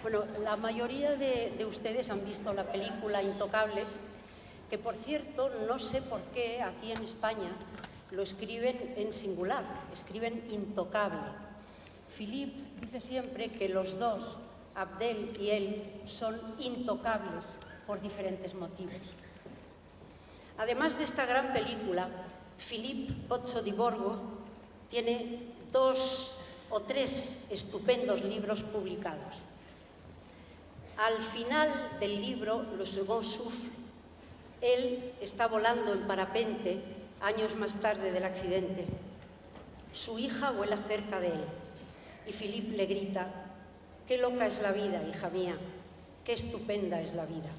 Bueno, la mayoría de ustedes han visto la película Intocables, que por cierto, no sé por qué aquí en España lo escriben en singular, escriben intocable. Philippe dice siempre que los dos, Abdel y él, son intocables por diferentes motivos. Además de esta gran película, Philippe Pozzo di Borgo tiene 2 o 3 estupendos libros publicados. Al final del libro, Le Second Souffle, él está volando en parapente años más tarde del accidente. Su hija vuela cerca de él y Philippe le grita: «Qué loca es la vida, hija mía, qué estupenda es la vida».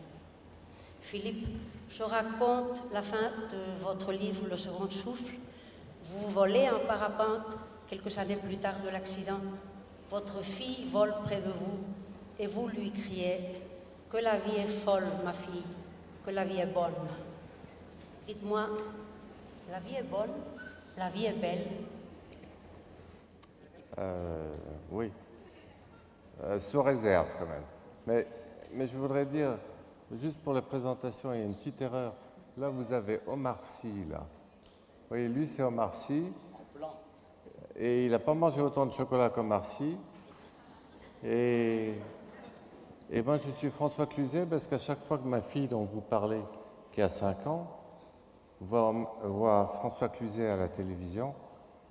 Philippe, je raconte la fin de votre livre Le Second Souffle. Vous volez en parapente quelques années plus tard de l'accident. Votre fille vole près de vous et vous lui criez: «Que la vie est folle, ma fille, que la vie est bonne». Dites-moi, la vie est bonne, la vie est belle? Oui, sous réserve quand même. Mais je voudrais dire, juste pour la présentation, il y a une petite erreur. Là, vous avez Omar Sy, là. Vous voyez, lui, c'est Omar Sy. Et il n'a pas mangé autant de chocolat qu'Omar Sy. Et moi, je suis François Cluzet, parce qu'à chaque fois que ma fille dont vous parlez, qui a 5 ans, voit François Cluzet à la télévision,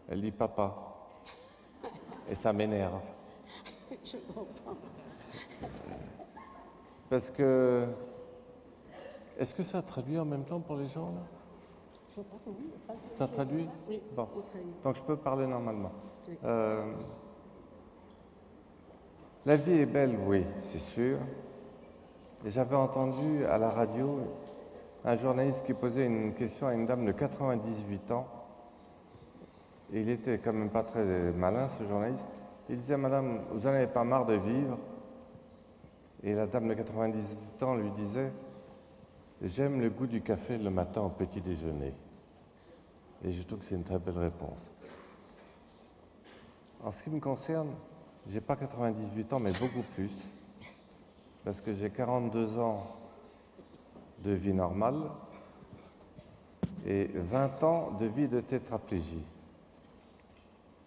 elle dit papa. Et ça m'énerve. Je comprends. Parce que... Est-ce que ça traduit en même temps pour les gens, là? Je crois que oui. Ça traduit? Oui, bon. il traduit. Donc je peux parler normalement. Oui. La vie est belle, oui, c'est sûr. Et j'avais entendu à la radio un journaliste qui posait une question à une dame de 98 ans. Et il était quand même pas très malin, ce journaliste. Il disait: Madame, vous n'en avez pas marre de vivre? Et la dame de 98 ans lui disait: j'aime le goût du café le matin au petit déjeuner. Et je trouve que c'est une très belle réponse. En ce qui me concerne, j'ai pas 98 ans, mais beaucoup plus. Parce que j'ai 42 ans de vie normale et 20 ans de vie de tétraplégie.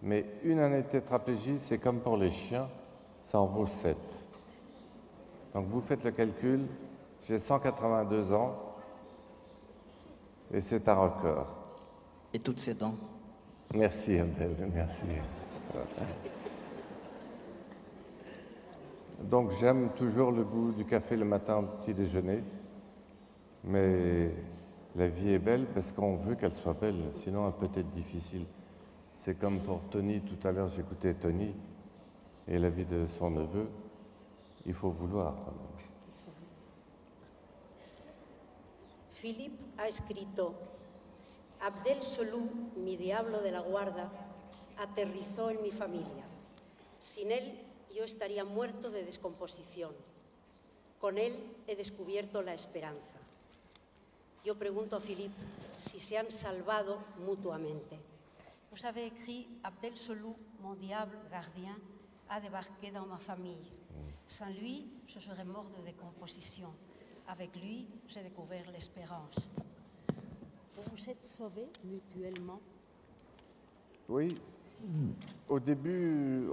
Mais une année de tétraplégie, c'est comme pour les chiens, ça en vaut 7. Donc vous faites le calcul, j'ai 182 ans et c'est un record. Et toutes ces dents. Merci Abdel, merci. Donc j'aime toujours le goût du café le matin au petit déjeuner, mais la vie est belle parce qu'on veut qu'elle soit belle, sinon elle peut être difficile. C'est comme pour Tony, tout à l'heure j'écoutais Tony et la vie de son neveu, il faut vouloir quand même. Philippe ha escrito: Abdel Solou, mi diablo de la guarda, aterrizó en mi familia. Sin él, yo estaría muerto de descomposición. Con él he descubierto la esperanza. Yo pregunto a Philippe si se han salvado mutuamente. Vous avez écrit: Abdel Solou, mon diable gardien, a débarqué dans ma famille. Sans lui, je serais mort de décomposition. Avec lui, j'ai découvert l'espérance. Vous vous êtes sauvés mutuellement? Oui. Au début,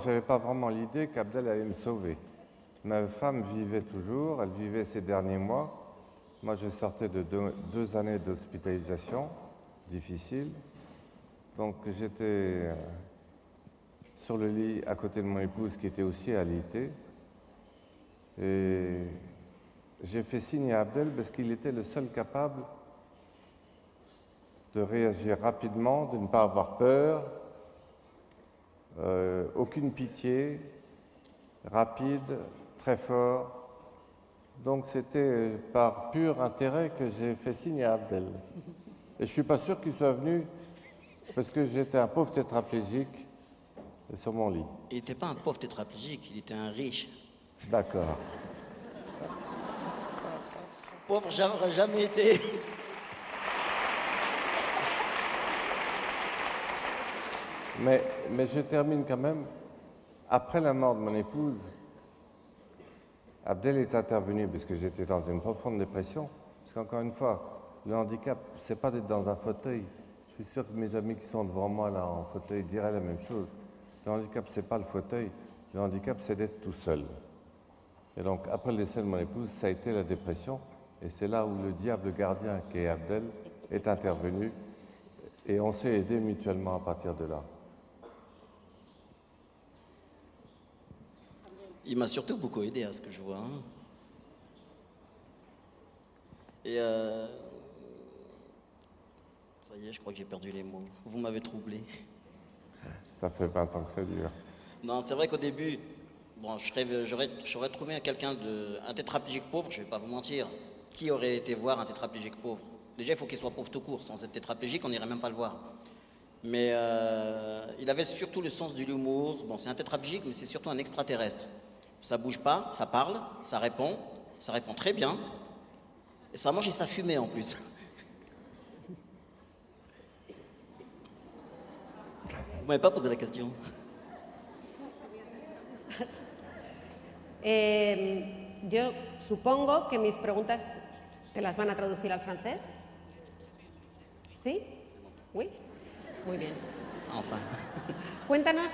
j'avais pas vraiment l'idée qu'Abdel allait me sauver. Ma femme vivait toujours, elle vivait ces derniers mois. Moi, je sortais de 2 années d'hospitalisation difficile. Donc, j'étais sur le lit à côté de mon épouse qui était aussi alitée. Et j'ai fait signe à Abdel parce qu'il était le seul capable de réagir rapidement, de ne pas avoir peur, aucune pitié, rapide, très fort. Donc c'était par pur intérêt que j'ai fait signe à Abdel. Et je ne suis pas sûr qu'il soit venu parce que j'étais un pauvre tétraplégique sur mon lit. Il n'était pas un pauvre tétraplégique, il était un riche. D'accord. Pauvre, j'aurais jamais été. Mais je termine quand même. Après la mort de mon épouse, Abdel est intervenu parce que j'étais dans une profonde dépression. Parce qu'encore une fois, le handicap, c'est pas d'être dans un fauteuil. Je suis sûr que mes amis qui sont devant moi là en fauteuil diraient la même chose. Le handicap, c'est pas le fauteuil. Le handicap, c'est d'être tout seul. Et donc, après le décès de mon épouse, ça a été la dépression. Et c'est là où le diable gardien, qui est Abdel, est intervenu. Et on s'est aidés mutuellement à partir de là. Il m'a surtout beaucoup aidé à ce que je vois. Hein. Et ça y est, je crois que j'ai perdu les mots. Vous m'avez troublé. Ça fait 20 ans que ça dure. Non, c'est vrai qu'au début, bon, j'aurais trouvé un tétraplégique pauvre, je vais pas vous mentir. Qui aurait été voir un tétraplégique pauvre? Déjà, il faut qu'il soit pauvre tout court. Sans être tétraplégique, on n'irait même pas le voir. Mais il avait surtout le sens de l'humour. Bon, c'est un tétraplégique, mais c'est surtout un extraterrestre. Ça bouge pas, ça parle, ça répond très bien. Et ça mange et ça fumait en plus. Vous m'avez pas posé la question. Yo supongo que mis preguntas te las van a traducir al francés. ¿Sí? ¿Oui? Muy bien. Enfin. Cuéntanos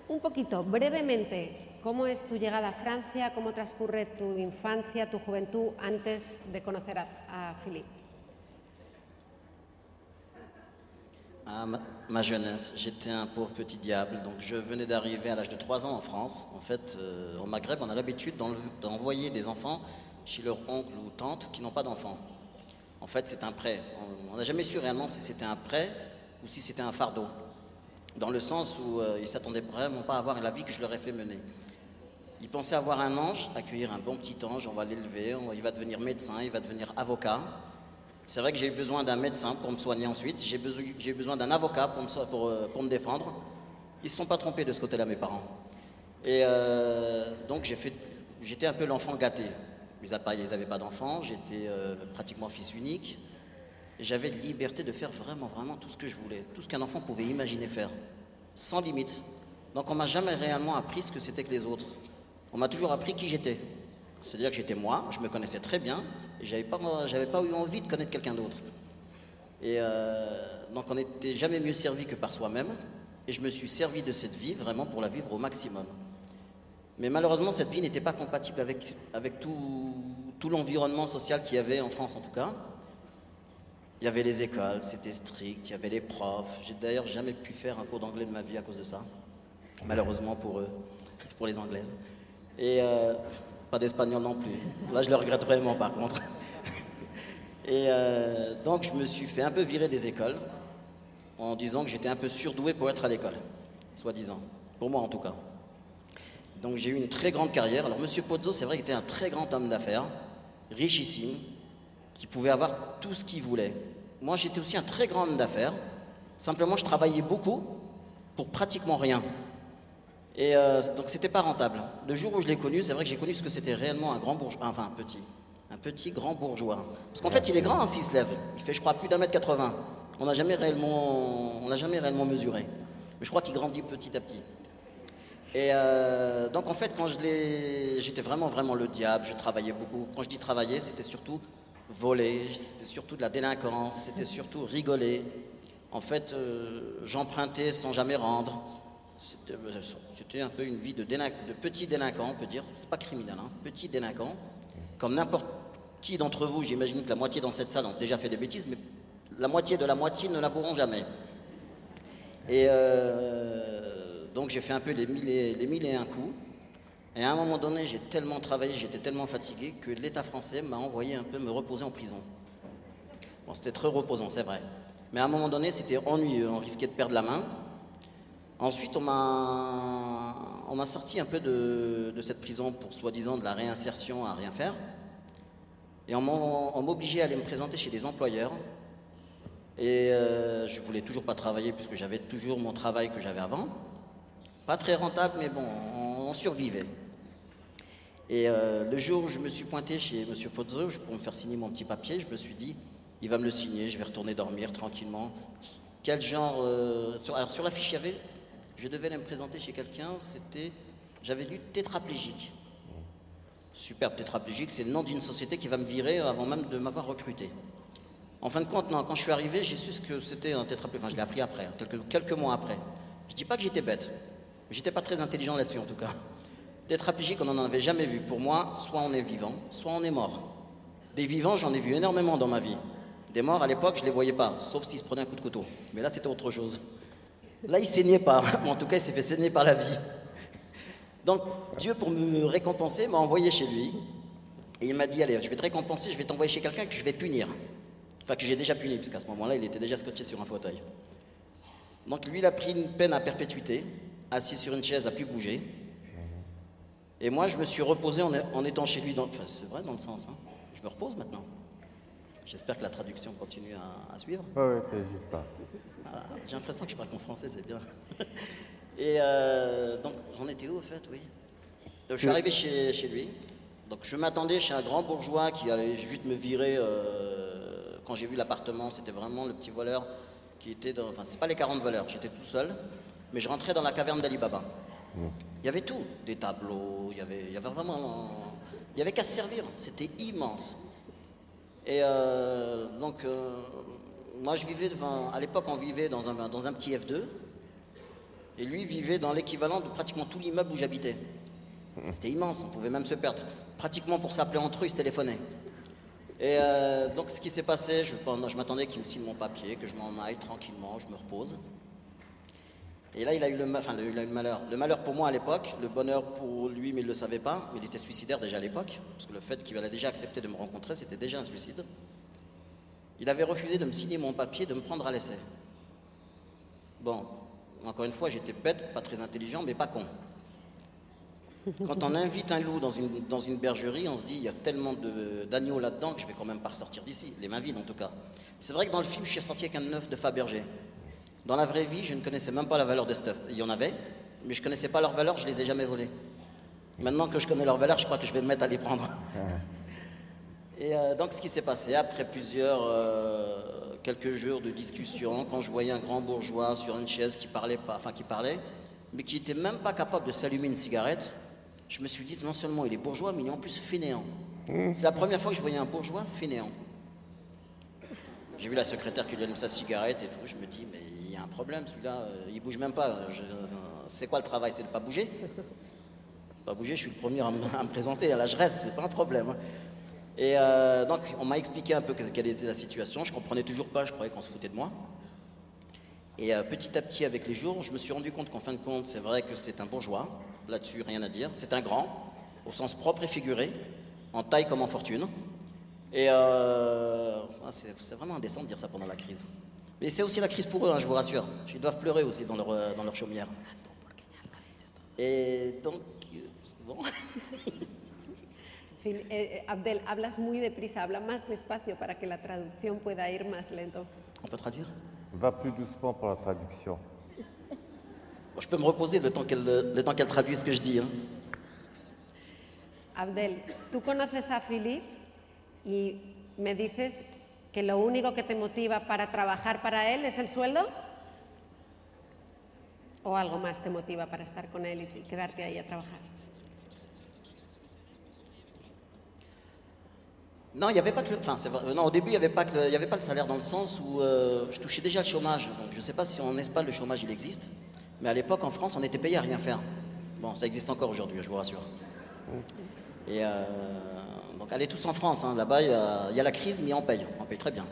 un poquito, brevemente, cómo es tu llegada a Francia, cómo transcurre tu infancia, tu juventud antes de conocer a Philippe. Ma jeunesse, j'étais un pauvre petit diable, donc je venais d'arriver à l'âge de 3 ans en France. En fait, au Maghreb, on a l'habitude d'envoyer des enfants chez leur oncle ou tante qui n'ont pas d'enfants. En fait, c'est un prêt. On n'a jamais su réellement si c'était un prêt ou si c'était un fardeau. Dans le sens où ils ne s'attendaient vraiment pas à avoir la vie que je leur ai fait mener. Ils pensaient avoir un ange, accueillir un bon petit ange, on va l'élever, il va devenir médecin, il va devenir avocat. C'est vrai que j'ai eu besoin d'un médecin pour me soigner ensuite, j'ai eu besoin d'un avocat pour me défendre. Ils ne se sont pas trompés de ce côté-là, mes parents. Et donc j'étais un peu l'enfant gâté. Ils n'avaient pas d'enfants, j'étais pratiquement fils unique. Et j'avais de liberté de faire vraiment tout ce que je voulais, tout ce qu'un enfant pouvait imaginer faire, sans limite. Donc on m'a jamais réellement appris ce que c'était que les autres. On m'a toujours appris qui j'étais. C'est-à-dire que j'étais moi, je me connaissais très bien, et j'avais pas eu envie de connaître quelqu'un d'autre. Et donc on n'était jamais mieux servi que par soi-même, et je me suis servi de cette vie vraiment pour la vivre au maximum. Mais malheureusement, cette vie n'était pas compatible avec tout l'environnement social qu'il y avait en France en tout cas. Il y avait les écoles, c'était strict, il y avait les profs. J'ai d'ailleurs jamais pu faire un cours d'anglais de ma vie à cause de ça. Malheureusement pour eux, pour les Anglaises. Et pas d'espagnol non plus. Là, je le regrette vraiment par contre. Et donc, je me suis fait un peu virer des écoles en disant que j'étais un peu surdoué pour être à l'école, soi-disant. Pour moi en tout cas. Donc, j'ai eu une très grande carrière. Alors, Monsieur Pozzo, c'est vrai qu'il était un très grand homme d'affaires, richissime, qui pouvait avoir tout ce qu'il voulait. Moi, j'étais aussi un très grand homme d'affaires. Simplement, je travaillais beaucoup pour pratiquement rien. Et donc, c'était pas rentable. Le jour où je l'ai connu, c'est vrai que j'ai connu ce que c'était réellement un grand bourgeois, enfin un petit grand bourgeois. Parce qu'en fait, il est grand s'il se lève. Il fait, je crois, plus d'1,80 m. On n'a jamais réellement mesuré. Mais je crois qu'il grandit petit à petit. Et donc en fait, j'étais vraiment le diable, je travaillais beaucoup. Quand je dis travailler, c'était surtout voler, c'était surtout de la délinquance, c'était surtout rigoler. En fait, j'empruntais sans jamais rendre. C'était un peu une vie de petit délinquant, on peut dire. C'est pas criminel, hein, petit délinquant. Comme n'importe qui d'entre vous, j'imagine que la moitié dans cette salle ont déjà fait des bêtises, mais la moitié de la moitié ne l'avoueront jamais. Et donc j'ai fait un peu les mille et un coups. Et à un moment donné, j'ai tellement travaillé, j'étais tellement fatigué que l'État français m'a envoyé un peu me reposer en prison. Bon, c'était très reposant, c'est vrai. Mais à un moment donné, c'était ennuyeux, on risquait de perdre la main. Ensuite, on m'a sorti un peu de cette prison pour soi-disant de la réinsertion à rien faire. Et on m'obligeait à aller me présenter chez des employeurs. Et je voulais toujours pas travailler puisque j'avais toujours mon travail que j'avais avant. Pas très rentable, mais bon, on survivait. Et le jour où je me suis pointé chez M. Pozzo pour me faire signer mon petit papier, je me suis dit, il va me le signer, je vais retourner dormir tranquillement. Quel genre... alors sur la fiche, il y avait... Je devais aller me présenter chez quelqu'un, j'avais lu tétraplégique. Super tétraplégique, c'est le nom d'une société qui va me virer avant même de m'avoir recruté. En fin de compte, non, quand je suis arrivé, j'ai su ce que c'était un tétraplégique. Enfin, je l'ai appris après, hein, quelques mois après. Je dis pas que j'étais bête, mais j'étais pas très intelligent là-dessus en tout cas. Tétraplégique, on n'en avait jamais vu. Pour moi, soit on est vivant, soit on est mort. Des vivants, j'en ai vu énormément dans ma vie. Des morts, à l'époque, je les voyais pas, sauf s'ils se prenaient un coup de couteau. Mais là, c'était autre chose. Là, il saignait pas. En tout cas, il s'est fait saigner par la vie. Donc, Dieu, pour me récompenser, m'a envoyé chez lui. Et il m'a dit, allez, je vais te récompenser, je vais t'envoyer chez quelqu'un que je vais punir. Enfin, que j'ai déjà puni, puisqu'à ce moment-là, il était déjà scotché sur un fauteuil. Donc, lui, il a pris une peine à perpétuité, assis sur une chaise, à plus bouger. Et moi, je me suis reposé en étant chez lui. Enfin, c'est vrai dans le sens, hein. Je me repose maintenant. J'espère que la traduction continue à suivre. Ouais, t'hésites pas. Ah, j'ai l'impression que je parle qu'en français, c'est bien. Et donc, j'en étais où, au fait, oui. Donc, je suis arrivé chez lui. Donc, je m'attendais chez un grand bourgeois qui allait juste me virer. Quand j'ai vu l'appartement, c'était vraiment le petit voleur qui était dans... Enfin, c'est pas les 40 voleurs, j'étais tout seul. Mais je rentrais dans la caverne d'Ali Baba. Il y avait tout, des tableaux, il y avait vraiment... Il y avait qu'à se servir, c'était immense. Et donc, moi je vivais, à l'époque on vivait dans un petit F2, et lui vivait dans l'équivalent de pratiquement tout l'immeuble où j'habitais. C'était immense, on pouvait même se perdre. Pratiquement pour s'appeler entre eux, ils se téléphonaient. Et donc ce qui s'est passé, je m'attendais qu'il me signe mon papier, que je m'en aille tranquillement, je me repose. Et là, il a eu le malheur. Le malheur pour moi à l'époque, le bonheur pour lui, mais il ne le savait pas. Il était suicidaire déjà à l'époque, parce que le fait qu'il allait déjà accepté de me rencontrer, c'était déjà un suicide. Il avait refusé de me signer mon papier, de me prendre à l'essai. Bon, encore une fois, j'étais bête, pas très intelligent, mais pas con. Quand on invite un loup dans une bergerie, on se dit, il y a tellement d'agneaux là-dedans que je vais quand même pas ressortir d'ici, les mains vides en tout cas. C'est vrai que dans le film, je suis ressorti avec un œuf de Fabergé. Dans la vraie vie, je ne connaissais même pas la valeur de cet œuf. Il y en avait, mais je ne connaissais pas leur valeur, je ne les ai jamais volés. Maintenant que je connais leur valeur, je crois que je vais me mettre à les prendre. Et donc ce qui s'est passé, après quelques jours de discussion, quand je voyais un grand bourgeois sur une chaise qui parlait, mais qui n'était même pas capable de s'allumer une cigarette, je me suis dit, non seulement il est bourgeois, mais il est en plus fainéant. C'est la première fois que je voyais un bourgeois fainéant. J'ai vu la secrétaire qui lui allume sa cigarette et tout, je me dis, mais il y a un problème, celui-là, il bouge même pas. C'est quoi le travail? C'est de pas bouger? Pas bouger, je suis le premier à me présenter, là je reste, c'est pas un problème. Et donc on m'a expliqué un peu quelle était la situation, je comprenais toujours pas, je croyais qu'on se foutait de moi. Et petit à petit, avec les jours, je me suis rendu compte qu'en fin de compte, c'est vrai que c'est un bourgeois, là-dessus rien à dire, c'est un grand, au sens propre et figuré, en taille comme en fortune. Et c'est vraiment indécent de dire ça pendant la crise. Mais c'est aussi la crise pour eux, hein, je vous rassure. Ils doivent pleurer aussi dans leur chaumière. Et donc, bon. Abdel, hablas muy deprisa, habla más despacio para que la traducción pueda ir más lento. On peut traduire? Va plus doucement pour la traduction. Bon, je peux me reposer le temps qu'elle traduit ce que je dis. Hein. Abdel, tú conoces a Philippe y me dices que lo único que te motiva para trabajar para él es el sueldo, o algo más te motiva para estar con él y quedarte ahí a trabajar. Non, il y avait pas que non, au début, il n'y avait pas le salaire dans le sens où je touchais déjà le chômage. Donc, je ne sais pas si en Espagne le chômage il existe, mais à l'époque en France, on était payé à rien faire. Bon, ça existe encore aujourd'hui, je vous rassure. Et donc, allez tous en France, hein, là-bas, il y a la crise, mais on paye très bien.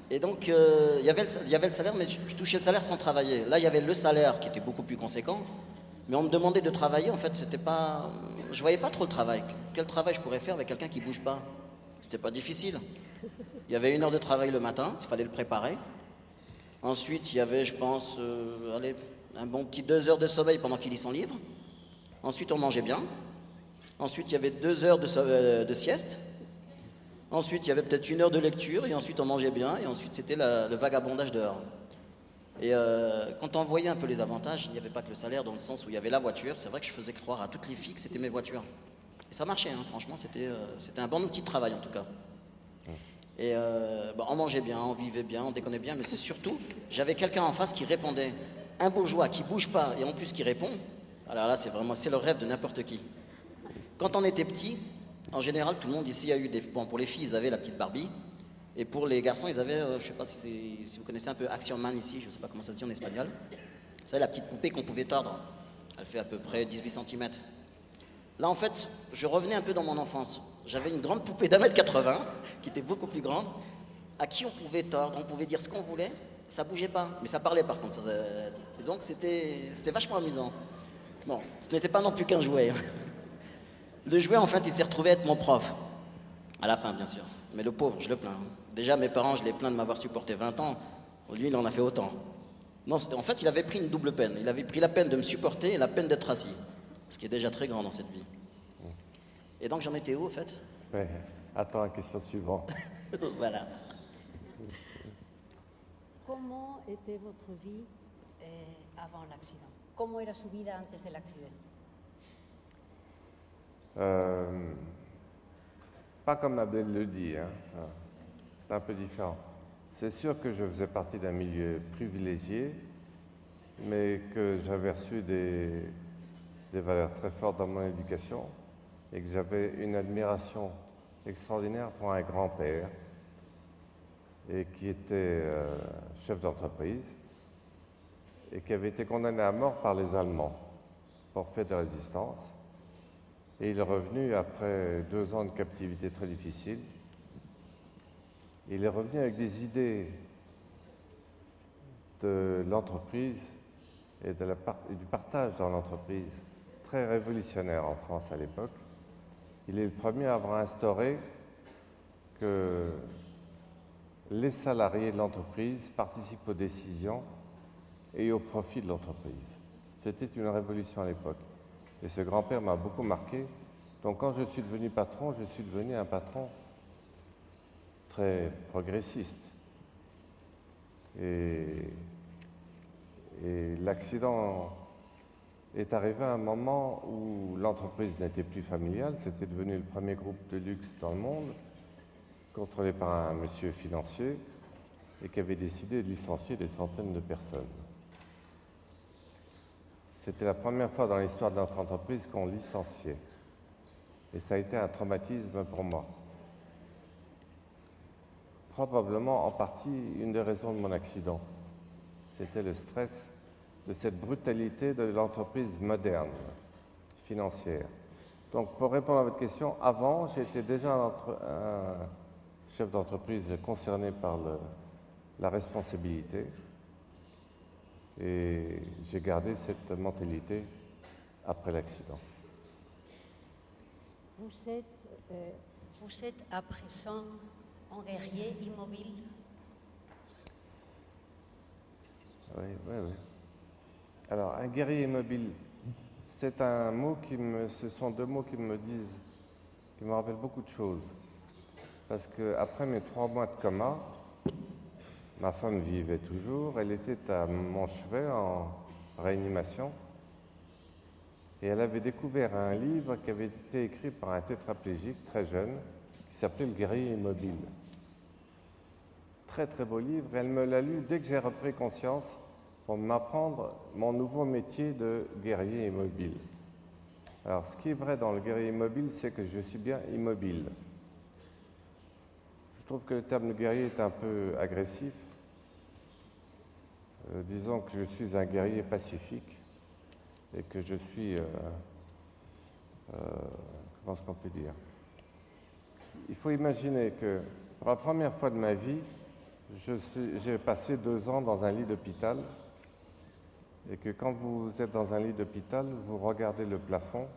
Et donc, il y avait le salaire, mais je touchais le salaire sans travailler. Là, il y avait le salaire qui était beaucoup plus conséquent, mais on me demandait de travailler, en fait, c'était pas... Je voyais pas trop le travail. Quel travail je pourrais faire avec quelqu'un qui bouge pas? C'était pas difficile. Il y avait 1 heure de travail le matin, il fallait le préparer. Ensuite, il y avait, je pense, un bon petit 2 heures de sommeil pendant qu'il lit son livre. Ensuite, on mangeait bien. Ensuite, il y avait 2 heures de sieste. Ensuite, il y avait peut-être 1 heure de lecture. Et ensuite, on mangeait bien. Et ensuite, c'était le vagabondage dehors. Et quand on voyait un peu les avantages, il n'y avait pas que le salaire, dans le sens où il y avait la voiture. C'est vrai que je faisais croire à toutes les filles que c'était mes voitures. Et ça marchait, hein, franchement, c'était un bon outil de travail en tout cas. Et on mangeait bien, on vivait bien, on déconnait bien, mais c'est surtout, j'avais quelqu'un en face qui répondait. Un bourgeois qui bouge pas et en plus qui répond, alors là c'est le rêve de n'importe qui. quand on était petit, en général, tout le monde ici a eu des... Bon, pour les filles, ils avaient la petite Barbie. Et pour les garçons, ils avaient, je sais pas si vous connaissez un peu Action Man ici, je sais pas comment ça se dit en espagnol. C'est la petite poupée qu'on pouvait tordre. Elle fait à peu près 18 centimètres. Là, en fait, je revenais un peu dans mon enfance. J'avais une grande poupée d'1,80 m, qui était beaucoup plus grande, à qui on pouvait tordre, on pouvait dire ce qu'on voulait. Ça bougeait pas, mais ça parlait par contre. Et donc, c'était vachement amusant. Bon, ce n'était pas non plus qu'un jouet. Le jouet, en fait, il s'est retrouvé être mon prof. À la fin, bien sûr. Mais le pauvre, je le plains. Déjà, mes parents, je les plains de m'avoir supporté 20 ans. Lui, il en a fait autant. Non, en fait, il avait pris une double peine. Il avait pris la peine de me supporter et la peine d'être assis. Ce qui est déjà très grand dans cette vie. Et donc, j'en étais où, au fait? Ouais. Attends la question suivante. Voilà. ¿Cómo était votre vie avant l'accident? ¿Cómo era su vida antes del accidente? Pas comme Abdel le dit, hein. C'est un peu différent. C'est sûr que je faisais partie d'un milieu privilégié, mais que j'avais reçu des valeurs très fortes dans mon éducation et que j'avais une admiration extraordinaire pour un grand-père et qui était chef d'entreprise et qui avait été condamné à mort par les Allemands pour fait de résistance. Et il est revenu après 2 ans de captivité très difficile. Il est revenu avec des idées de l'entreprise et du partage dans l'entreprise très révolutionnaire en France à l'époque. Il est le premier à avoir instauré que les salariés de l'entreprise participent aux décisions et au profit de l'entreprise. C'était une révolution à l'époque. Et ce grand-père m'a beaucoup marqué. Donc quand je suis devenu patron, je suis devenu un patron très progressiste. Et l'accident est arrivé à un moment où l'entreprise n'était plus familiale, c'était devenu le premier groupe de luxe dans le monde, contrôlé par un monsieur financier, et qui avait décidé de licencier des centaines de personnes. C'était la première fois dans l'histoire de notre entreprise qu'on licenciait. Et ça a été un traumatisme pour moi. Probablement en partie une des raisons de mon accident. C'était le stress de cette brutalité de l'entreprise moderne, financière. Donc pour répondre à votre question, avant, j'étais déjà un chef d'entreprise concerné par la responsabilité et j'ai gardé cette mentalité après l'accident. Vous êtes à présent un guerrier immobile? Oui, oui, oui. Alors, un guerrier immobile, c'est un mot ce sont 2 mots qui me rappellent beaucoup de choses. Parce qu'après mes 3 mois de coma, ma femme vivait toujours, elle était à mon chevet en réanimation. Et elle avait découvert un livre qui avait été écrit par un tétraplégique très jeune, qui s'appelait Le guerrier immobile. Très très beau livre, et elle me l'a lu dès que j'ai repris conscience pour m'apprendre mon nouveau métier de guerrier immobile. Alors, ce qui est vrai dans le guerrier immobile, c'est que je suis bien immobile. Je trouve que le terme de guerrier est un peu agressif. Disons que je suis un guerrier pacifique et que je suis... comment est-ce qu'on peut dire? Il faut imaginer que pour la première fois de ma vie, j'ai passé 2 ans dans un lit d'hôpital et que quand vous êtes dans un lit d'hôpital, vous regardez le plafond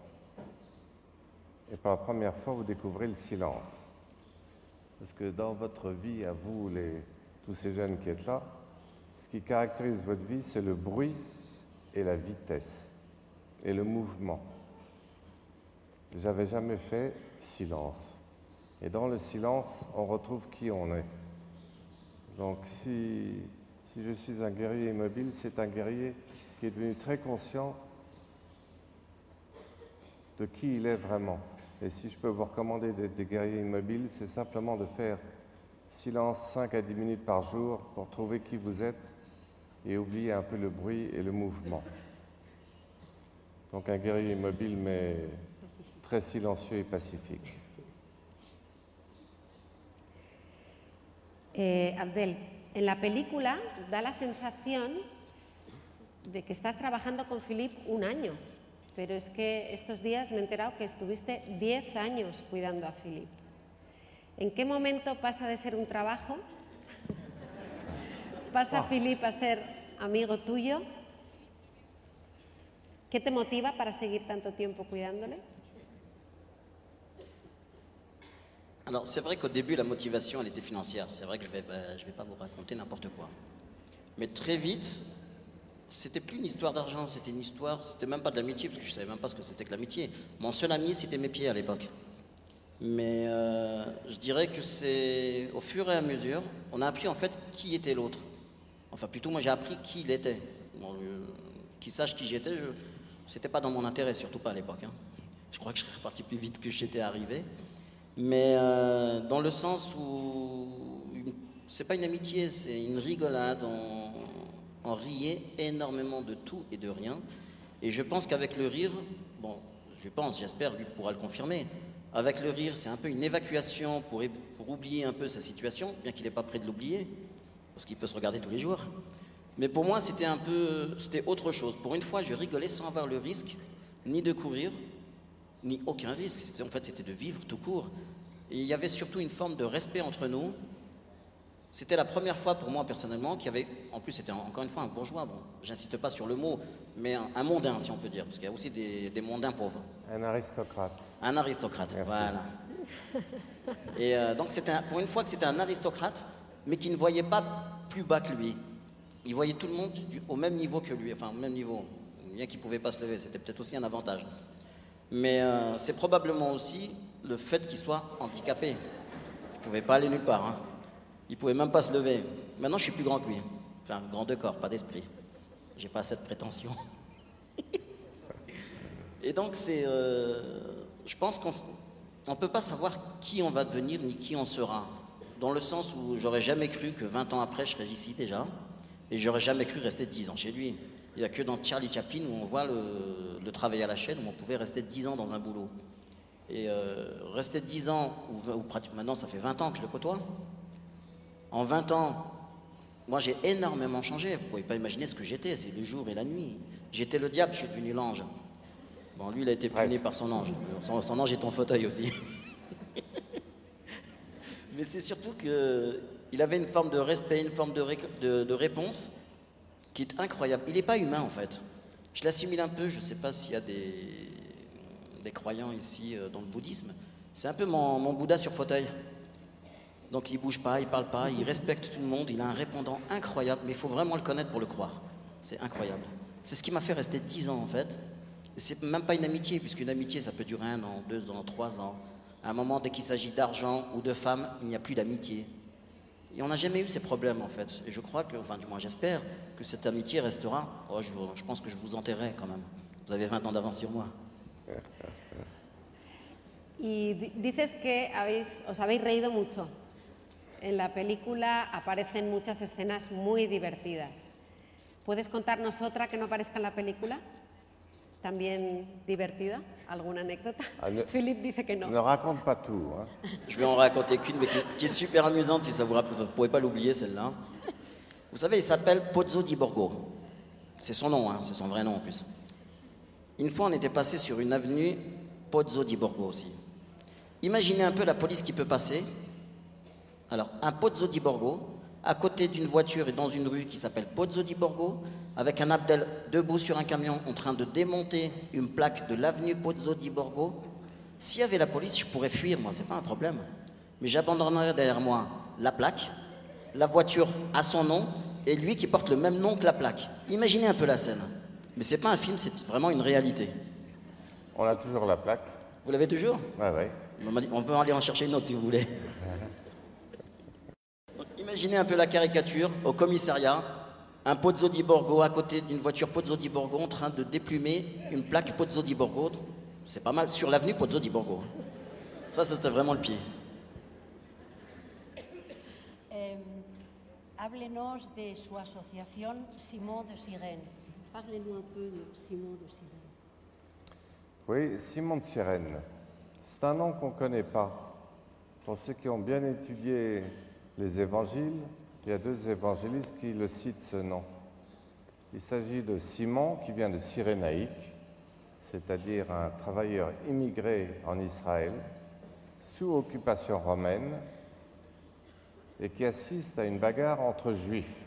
et pour la première fois, vous découvrez le silence. Parce que dans votre vie, à vous, tous ces jeunes qui êtes là, ce qui caractérise votre vie, c'est le bruit et la vitesse et le mouvement. J'avais jamais fait silence. Et dans le silence, on retrouve qui on est. Donc si je suis un guerrier immobile, c'est un guerrier qui est devenu très conscient de qui il est vraiment. Et si je peux vous recommander d'être des guerriers immobiles, c'est simplement de faire silence 5 à 10 minutes par jour pour trouver qui vous êtes et oublier un peu le bruit et le mouvement. Donc un guerrier immobile, mais très silencieux et pacifique. Abdel, en la película da la sensación de que estás trabajando con Philippe un año, pero es que estos días me he enterado que estuviste 10 años cuidando a Philippe. ¿En qué momento pasa de ser un trabajo, pasa Philippe a ser amigo tuyo? ¿Qué te motiva para seguir tanto tiempo cuidándole? Alors, c'est vrai qu'au début, la motivation, elle était financière. C'est vrai que je vais pas vous raconter n'importe quoi. Mais très vite, c'était plus une histoire d'argent, c'était une histoire, c'était même pas de l'amitié, parce que je savais même pas ce que c'était que l'amitié. Mon seul ami, c'était mes pieds à l'époque. Mais je dirais que c'est au fur et à mesure, on a appris en fait qui était l'autre. Enfin, plutôt, moi, j'ai appris qui il était. Bon, qu'il sache qui j'étais, c'était pas dans mon intérêt, surtout pas à l'époque, hein. Je crois que je serais reparti plus vite que j'étais arrivé. Mais dans le sens où c'est pas une amitié, c'est une rigolade. On riait énormément de tout et de rien. Et je pense qu'avec le rire, bon, j'espère, lui pourra le confirmer. Avec le rire, c'est un peu une évacuation pour oublier un peu sa situation, bien qu'il n'est pas prêt de l'oublier, parce qu'il peut se regarder tous les jours. Mais pour moi, c'était autre chose. Pour une fois, je rigolais sans avoir le risque ni de courir, ni aucun risque. En fait, c'était de vivre tout court. Et il y avait surtout une forme de respect entre nous. C'était la première fois pour moi, personnellement, qu'il y avait... En plus, c'était encore une fois un bourgeois. Bon, j'insiste pas sur le mot, mais un mondain, si on peut dire. Parce qu'il y a aussi des mondains pauvres. Un aristocrate. Un aristocrate, Merci. voilà. Et donc, pour une fois que c'était un aristocrate, mais qui ne voyait pas plus bas que lui. Il voyait tout le monde au même niveau que lui, enfin au même niveau, bien qu'il ne pouvait pas se lever, c'était peut-être aussi un avantage. Mais c'est probablement aussi le fait qu'il soit handicapé. Il ne pouvait pas aller nulle part, hein. Il ne pouvait même pas se lever. Maintenant, je suis plus grand que lui. Enfin, grand de corps, pas d'esprit. J'ai pas cette prétention. Et donc, je pense qu'on ne peut pas savoir qui on va devenir ni qui on sera. Dans le sens où j'aurais jamais cru que 20 ans après, je serais ici déjà. Et j'aurais jamais cru rester 10 ans chez lui. Il n'y a que dans Charlie Chaplin où on voit le travail à la chaîne, où on pouvait rester 10 ans dans un boulot. Et rester 10 ans, ou pratiquement maintenant ça fait 20 ans que je le côtoie. En 20 ans, moi j'ai énormément changé. Vous ne pouvez pas imaginer ce que j'étais, c'est le jour et la nuit. J'étais le diable, je suis devenu l'ange. Bon, lui il a été puni par son ange. Son ange est en fauteuil aussi. Mais c'est surtout qu'il avait une forme de respect, une forme de réponse qui est incroyable. Il n'est pas humain en fait. Je l'assimile un peu, je ne sais pas s'il y a des croyants ici dans le bouddhisme. C'est un peu mon Bouddha sur fauteuil. Donc il ne bouge pas, il ne parle pas, il respecte tout le monde, il a un répondant incroyable, mais il faut vraiment le connaître pour le croire. C'est incroyable. C'est ce qui m'a fait rester 10 ans en fait. C'est même pas une amitié, puisqu'une amitié ça peut durer 1 an, 2 ans, 3 ans. À un moment, dès qu'il s'agit d'argent ou de femmes, il n'y a plus d'amitié. Et on n'a jamais eu ces problèmes en fait. Et je crois que, enfin du moins j'espère, que cette amitié restera. Oh, je pense que je vous enterrerai quand même. Vous avez 20 ans d'avance sur moi. Y dices que os habéis reído mucho. En la película aparecen muchas escenas muy divertidas. ¿Puedes contarnos otra que no aparezca en la película? ¿También divertida? ¿Alguna anécdota? Philippe dice que no. Ne raconte pas tout, hein. Je vais en raconter qu'une, mais qui est super amusante, si ça vous rappelle, vous ne pouvez pas l'oublier celle-là. Vous savez, il s'appelle Pozzo di Borgo. C'est son nom, hein, c'est son vrai nom en plus. Une fois, on était passé sur une avenue Pozzo di Borgo aussi. Imaginez un peu la police qui peut passer. Alors, un Pozzo di Borgo, à côté d'une voiture et dans une rue qui s'appelle Pozzo di Borgo, avec un Abdel debout sur un camion en train de démonter une plaque de l'avenue Pozzo di Borgo. S'il y avait la police, je pourrais fuir, moi, c'est pas un problème. Mais j'abandonnerais derrière moi la plaque, la voiture à son nom, et lui qui porte le même nom que la plaque. Imaginez un peu la scène. Mais c'est pas un film, c'est vraiment une réalité. On a toujours la plaque. Vous l'avez toujours? Ouais, ouais. On peut aller en chercher une autre si vous voulez. Donc, imaginez un peu la caricature au commissariat, un Pozzo di Borgo à côté d'une voiture Pozzo di Borgo en train de déplumer une plaque Pozzo di Borgo. C'est pas mal, sur l'avenue Pozzo di Borgo. Ça, c'était vraiment le pied. Háblenos de su asociación Simon de Sirène. Parlez-nous un peu de Simon de Sirène. Oui, Simon de Sirène. un nom qu'on ne connaît pas. Pour ceux qui ont bien étudié les évangiles, il y a 2 évangélistes qui le citent ce nom. Il s'agit de Simon, qui vient de Cyrénaïque, c'est-à-dire un travailleur immigré en Israël, sous occupation romaine, et qui assiste à une bagarre entre juifs.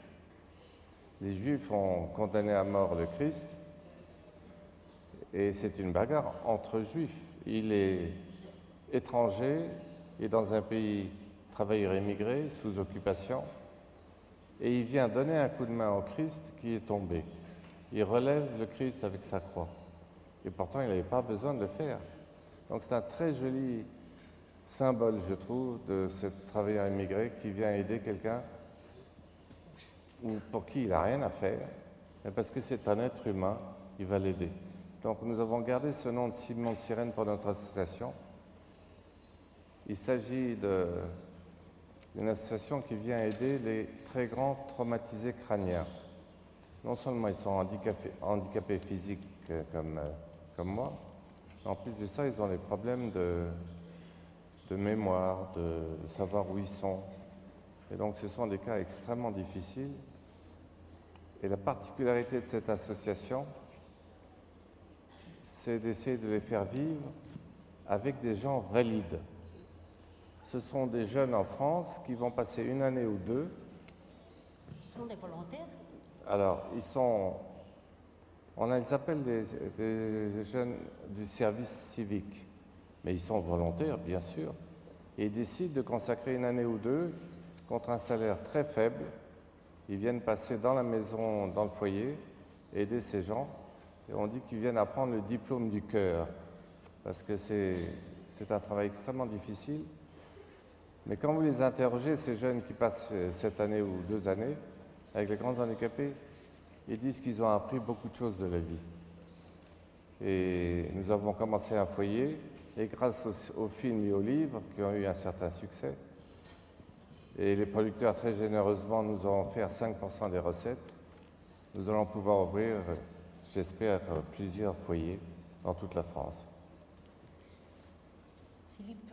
Les juifs ont condamné à mort le Christ, et c'est une bagarre entre juifs. Il est étranger et dans un pays travailleur immigré, sous occupation, et il vient donner un coup de main au Christ qui est tombé. Il relève le Christ avec sa croix. Et pourtant, il n'avait pas besoin de le faire. Donc c'est un très joli symbole, je trouve, de ce travailleur immigré qui vient aider quelqu'un pour qui il n'a rien à faire, mais parce que c'est un être humain, il va l'aider. Donc nous avons gardé ce nom de Simon de Cyrène pour notre association. Il s'agit d'une association qui vient aider les très grands traumatisés crâniens. Non seulement ils sont handicapés physiques comme moi, mais en plus de ça, ils ont des problèmes de mémoire, de savoir où ils sont. Et donc ce sont des cas extrêmement difficiles. Et la particularité de cette association, c'est d'essayer de les faire vivre avec des gens valides. Ce sont des jeunes en France qui vont passer 1 année ou 2. Ce sont des volontaires? Alors, on les appelle des jeunes du service civique, mais ils sont volontaires, bien sûr, et ils décident de consacrer 1 année ou 2 contre un salaire très faible. Ils viennent passer dans la maison, dans le foyer, aider ces gens, et on dit qu'ils viennent apprendre le diplôme du cœur, parce que c'est un travail extrêmement difficile. Mais quand vous les interrogez, ces jeunes qui passent cette année ou 2 années, avec les grands handicapés, ils disent qu'ils ont appris beaucoup de choses de la vie. Et nous avons commencé un foyer, et grâce aux films et aux livres, qui ont eu un certain succès, et les producteurs très généreusement nous ont offert 5% des recettes, nous allons pouvoir ouvrir, j'espère, plusieurs foyers dans toute la France. Philippe,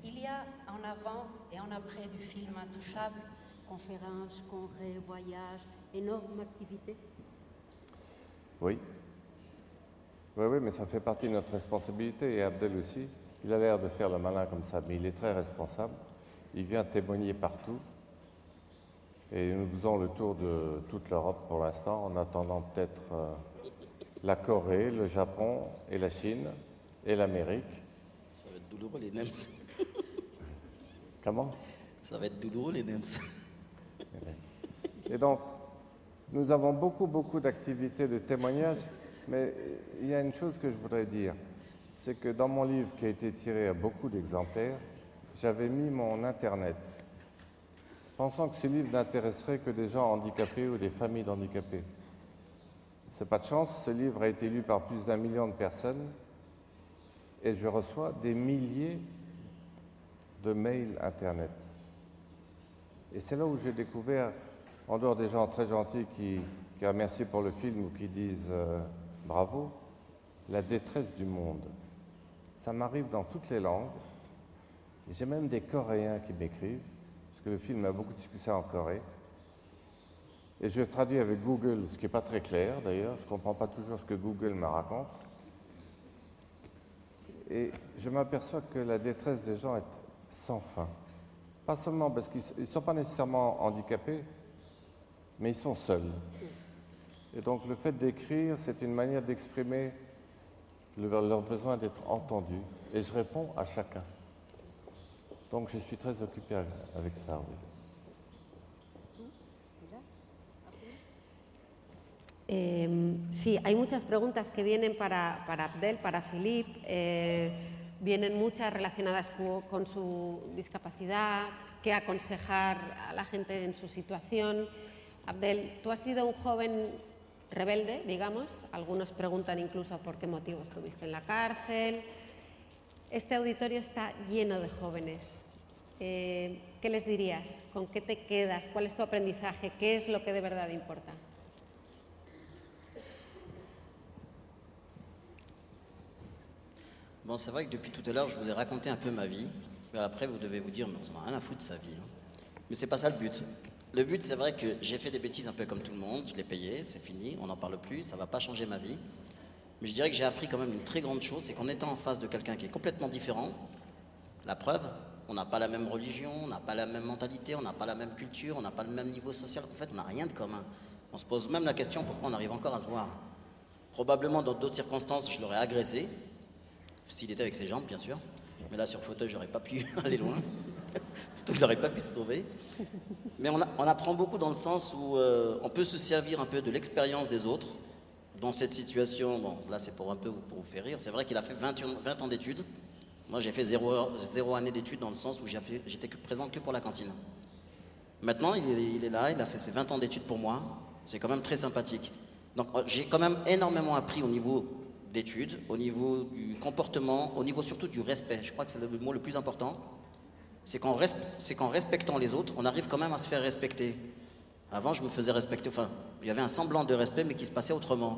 il y a un avant et un après du film Intouchable, conférences, congrès, voyages, énorme activité. Oui. Oui, mais ça fait partie de notre responsabilité, et Abdel aussi. Il a l'air de faire le malin comme ça, mais il est très responsable. Il vient témoigner partout. Et nous faisons le tour de toute l'Europe pour l'instant, en attendant peut-être la Corée, le Japon et la Chine et l'Amérique. Ça va être douloureux les NEMS. Comment? Ça va être douloureux les NEMS. Et donc, nous avons beaucoup d'activités de témoignage, mais il y a une chose que je voudrais dire, c'est que dans mon livre qui a été tiré à beaucoup d'exemplaires, j'avais mis mon Internet, pensant que ce livre n'intéresserait que des gens handicapés ou des familles d'handicapés. C'est pas de chance, ce livre a été lu par plus d'1 million de personnes, et je reçois des milliers de mails Internet. Et c'est là où j'ai découvert, en dehors des gens très gentils qui remercient pour le film ou qui disent bravo, la détresse du monde. Ça m'arrive dans toutes les langues. J'ai même des Coréens qui m'écrivent, parce que le film a beaucoup de succès en Corée. Et je traduis avec Google, ce qui n'est pas très clair d'ailleurs, je ne comprends pas toujours ce que Google me raconte. Et je m'aperçois que la détresse des gens est sans fin. Pas seulement parce qu'ils ne sont pas nécessairement handicapés, mais ils sont seuls. Et donc le fait d'écrire, c'est une manière d'exprimer leur besoin d'être entendus. Et je réponds à chacun. Donc je suis très occupé avec ça, oui. Sí, hay muchas preguntas que vienen para Abdel, para Philippe. Vienen muchas relacionadas con su discapacidad, qué aconsejar a la gente en su situación. Abdel, tú has sido un joven rebelde, digamos. Algunos preguntan incluso por qué motivo estuviste en la cárcel. Este auditorio está lleno de jóvenes. ¿Qué les dirías? ¿Con qué te quedas? ¿Cuál es tu aprendizaje? ¿Qué es lo que de verdad importa? Bon, c'est vrai que depuis tout à l'heure, je vous ai raconté un peu ma vie. Mais après, vous devez vous dire, mais on s'en a rien à foutre de sa vie, hein. Mais c'est pas ça le but. Le but, c'est vrai que j'ai fait des bêtises un peu comme tout le monde. Je l'ai payé, c'est fini, on n'en parle plus, ça va pas changer ma vie. Mais je dirais que j'ai appris quand même une très grande chose, c'est qu'en étant en face de quelqu'un qui est complètement différent, la preuve, on n'a pas la même religion, on n'a pas la même mentalité, on n'a pas la même culture, on n'a pas le même niveau social. En fait, on n'a rien de commun. On se pose même la question pourquoi on arrive encore à se voir. Probablement dans d'autres circonstances, je l'aurais agressé, s'il était avec ses jambes, bien sûr. Mais là, sur fauteuil, j'aurais pas pu aller loin. Il n'aurait pas pu se sauver. Mais on apprend beaucoup dans le sens où on peut se servir un peu de l'expérience des autres. Dans cette situation, bon, là c'est pour un peu pour vous faire rire, c'est vrai qu'il a fait 20 ans d'études. Moi j'ai fait zéro année d'études dans le sens où j'étais présent que pour la cantine. Maintenant il est là, il a fait ses 20 ans d'études pour moi, c'est quand même très sympathique. Donc j'ai quand même énormément appris au niveau d'études, au niveau du comportement, au niveau surtout du respect. Je crois que c'est le mot le plus important. C'est qu'en respectant les autres, on arrive quand même à se faire respecter. Avant, je me faisais respecter, enfin, il y avait un semblant de respect, mais qui se passait autrement.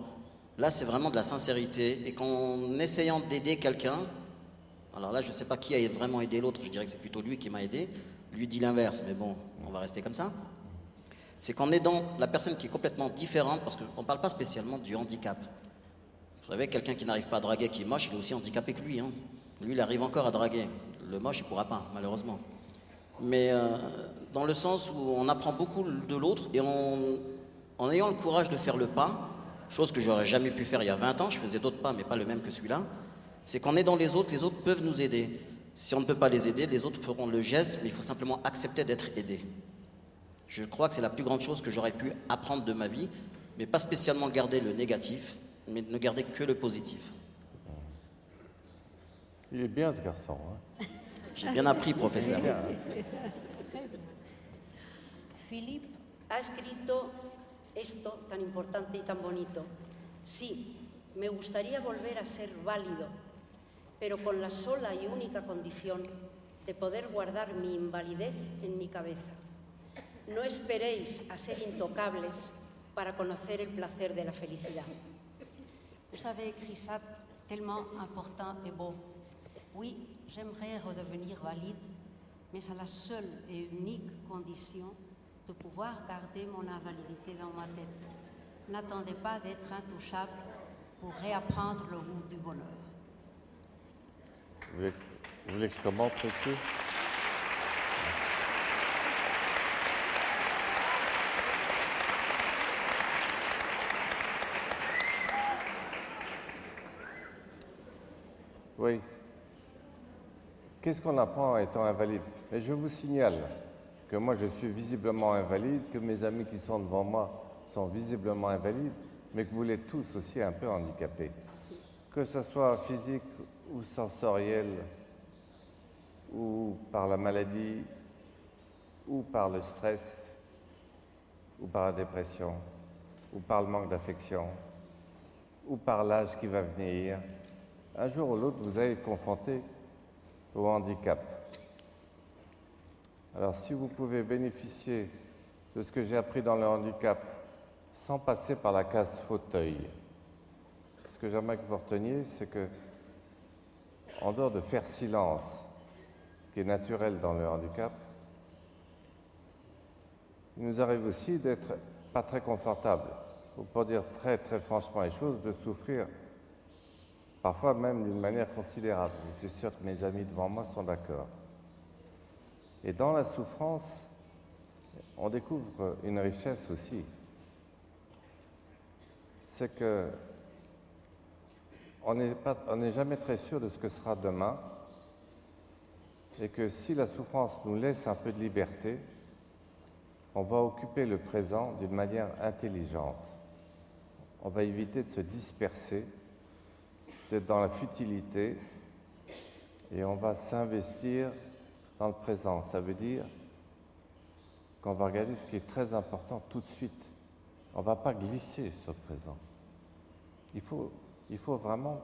Là, c'est vraiment de la sincérité, et qu'en essayant d'aider quelqu'un, alors là, je ne sais pas qui a vraiment aidé l'autre, je dirais que c'est plutôt lui qui m'a aidé, lui dit l'inverse, mais bon, on va rester comme ça. C'est qu'en aidant la personne qui est complètement différente, parce qu'on ne parle pas spécialement du handicap. Vous savez, quelqu'un qui n'arrive pas à draguer, qui est moche, il est aussi handicapé que lui, hein. Lui, il arrive encore à draguer. Le moche, il ne pourra pas, malheureusement. Mais dans le sens où on apprend beaucoup de l'autre et en ayant le courage de faire le pas, chose que j'aurais jamais pu faire il y a 20 ans, je faisais d'autres pas mais pas le même que celui-là, c'est qu'en aidant les autres peuvent nous aider. Si on ne peut pas les aider, les autres feront le geste, mais il faut simplement accepter d'être aidé. Je crois que c'est la plus grande chose que j'aurais pu apprendre de ma vie, mais pas spécialement garder le négatif, mais ne garder que le positif. Il est bien ce garçon, hein. J'ai bien appris, professeur. Bien. Philippe ha escrito esto tan importante y tan bonito. Sí, me gustaría volver a ser válido, pero con la sola y única condición de poder guardar mi invalidez en mi cabeza. No esperéis a ser intocables para conocer el placer de la felicidad. Vous avez écrit ça tellement important et beau. Oui, j'aimerais redevenir valide, mais à la seule et unique condition de pouvoir garder mon invalidité dans ma tête. N'attendez pas d'être intouchable pour réapprendre le goût du bonheur. Vous voulez que je commente dessus? Oui. Qu'est-ce qu'on apprend en étant invalide? Mais je vous signale que moi je suis visiblement invalide, que mes amis qui sont devant moi sont visiblement invalides, mais que vous l'êtes tous aussi un peu handicapés. Que ce soit physique ou sensoriel, ou par la maladie, ou par le stress, ou par la dépression, ou par le manque d'affection, ou par l'âge qui va venir. Un jour ou l'autre, vous allez être confronté au handicap. Alors si vous pouvez bénéficier de ce que j'ai appris dans le handicap sans passer par la case fauteuil, ce que j'aimerais que vous reteniez, c'est que, en dehors de faire silence, ce qui est naturel dans le handicap, il nous arrive aussi d'être pas très confortable, ou pour dire très très franchement les choses, de souffrir, parfois même d'une manière considérable. Je suis sûr que mes amis devant moi sont d'accord. Et dans la souffrance, on découvre une richesse aussi. C'est que on n'est jamais très sûr de ce que sera demain, et que si la souffrance nous laisse un peu de liberté, on va occuper le présent d'une manière intelligente. On va éviter de se disperser, d'être dans la futilité, et on va s'investir dans le présent. Ça veut dire qu'on va regarder ce qui est très important tout de suite. On ne va pas glisser sur le présent. Il faut vraiment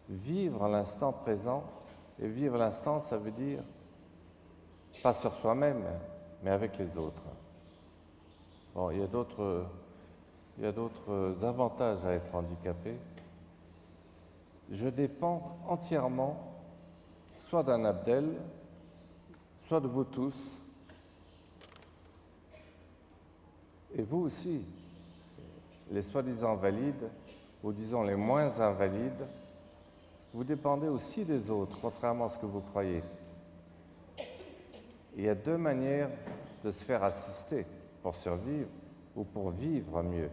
vivre l'instant présent, et vivre l'instant, ça veut dire pas sur soi-même, mais avec les autres. Bon, il y a d'autres avantages à être handicapé. je dépends entièrement soit d'un Abdel, soit de vous tous, et vous aussi, les soi-disant valides, ou disons les moins invalides, vous dépendez aussi des autres, contrairement à ce que vous croyez. Il y a deux manières de se faire assister pour survivre ou pour vivre mieux.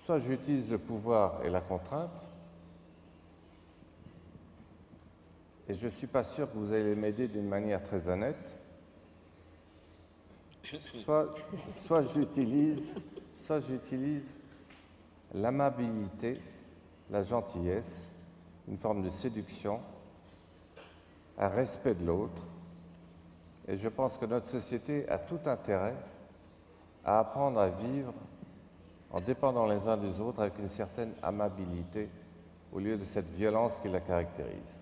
Soit j'utilise le pouvoir et la contrainte, et je ne suis pas sûr que vous allez m'aider d'une manière très honnête, soit j'utilise l'amabilité, la gentillesse, une forme de séduction, un respect de l'autre. Et je pense que notre société a tout intérêt à apprendre à vivre en dépendant les uns des autres avec une certaine amabilité au lieu de cette violence qui la caractérise.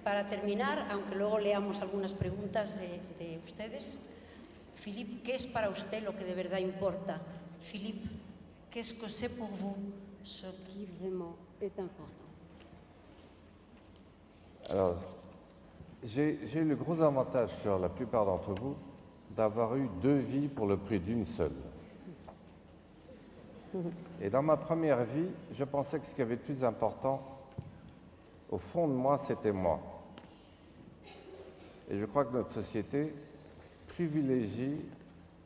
Para terminar, aunque luego leamos algunas preguntas de ustedes, Philippe, ¿qué es para usted lo que de verdad importa? Philippe, qu'est-ce que c'est pour vous ce qui vraiment est important? Alors, j'ai eu le gros avantage sur la plupart d'entre vous d'avoir eu 2 vies pour le prix d'une seule. Et dans ma première vie, je pensais que ce qui avait le plus important, au fond de moi, c'était moi. Et je crois que notre société privilégie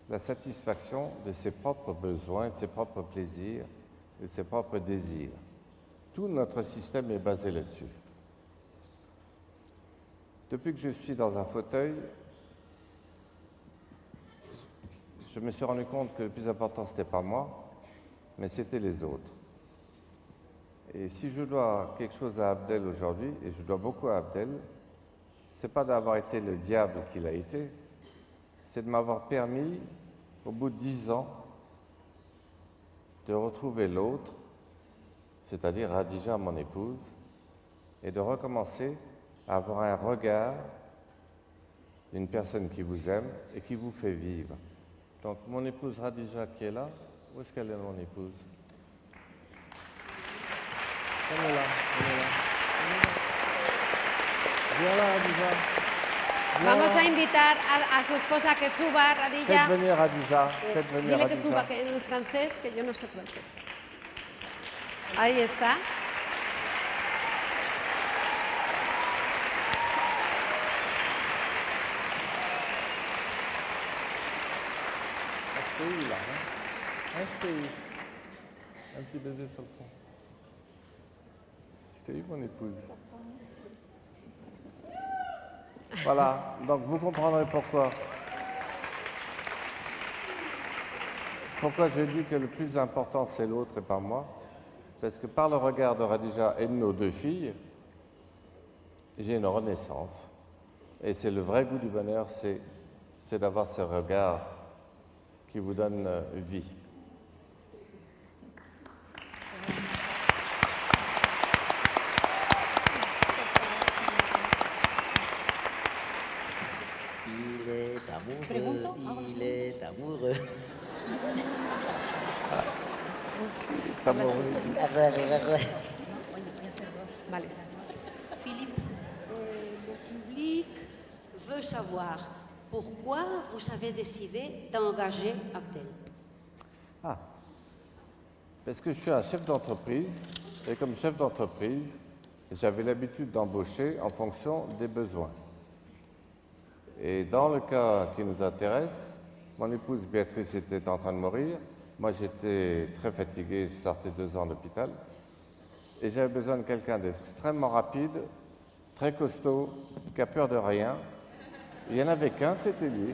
la satisfaction de ses propres besoins, de ses propres plaisirs, de ses propres désirs. Tout notre système est basé là-dessus. Depuis que je suis dans un fauteuil, je me suis rendu compte que le plus important, ce n'était pas moi, mais c'était les autres. Et si je dois quelque chose à Abdel aujourd'hui, et je dois beaucoup à Abdel, c'est pas d'avoir été le diable qu'il a été, c'est de m'avoir permis, au bout de 10 ans, de retrouver l'autre, c'est-à-dire Radija, mon épouse, et de recommencer à avoir un regard d'une personne qui vous aime et qui vous fait vivre. Donc, mon épouse Radija qui est là, où est-ce qu'elle est, mon épouse? Elle est là, elle est là. Viens là, Radija. Viens Vamos là. a invitar a su esposa que suba, Radija. Faites venir Radija, faites venir Dile que Radija. suba, que en francés, que yo no sé francés. Ahí está. Restez là, hein? Restez. Un petit baiser sur le front. C'était mon épouse. Voilà, donc vous comprendrez pourquoi. Pourquoi je dis que le plus important c'est l'autre et pas moi. Parce que par le regard de Radija et de nos 2 filles, j'ai une renaissance. Et c'est le vrai goût du bonheur, c'est d'avoir ce regard qui vous donne vie. Il est amoureux, il est amoureux. Estamos- Vale. Philippe, le public veut savoir pourquoi vous avez décidé d'engager Abdel. Ah, parce que je suis un chef d'entreprise, et comme chef d'entreprise, j'avais l'habitude d'embaucher en fonction des besoins. Et dans le cas qui nous intéresse, mon épouse Béatrice était en train de mourir, moi j'étais très fatigué, je sortais 2 ans d'hôpital, et j'avais besoin de quelqu'un d'extrêmement rapide, très costaud, qui a peur de rien. Il n'y en avait qu'un, c'était lui.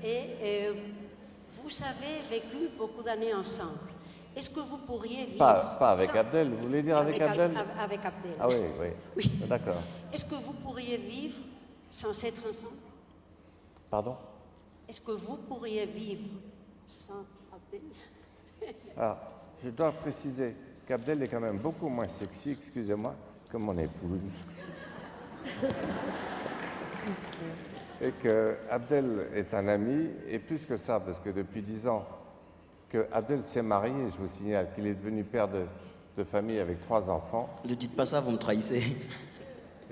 Et vous avez vécu beaucoup d'années ensemble. est-ce que vous pourriez vivre... Pas avec sans- Abdel, vous voulez dire avec Abdel? Avec Abdel. Ah oui, oui. Oui. D'accord. Est-ce que vous pourriez vivre sans cette chanson? Pardon? Est-ce que vous pourriez vivre sans Abdel? Alors, je dois préciser qu'Abdel est quand même beaucoup moins sexy, excusez-moi, que mon épouse. Et que Abdel est un ami, et plus que ça, parce que depuis 10 ans que Abdel s'est marié, je vous signale qu'il est devenu père de famille avec 3 enfants, Ne dites pas ça, vous me trahissez.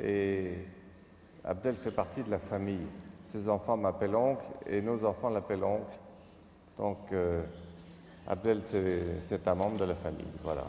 et Abdel fait partie de la famille. Ses enfants m'appellent oncle, et nos enfants l'appellent oncle. Donc, Abdel, c'est un membre de la famille, voilà.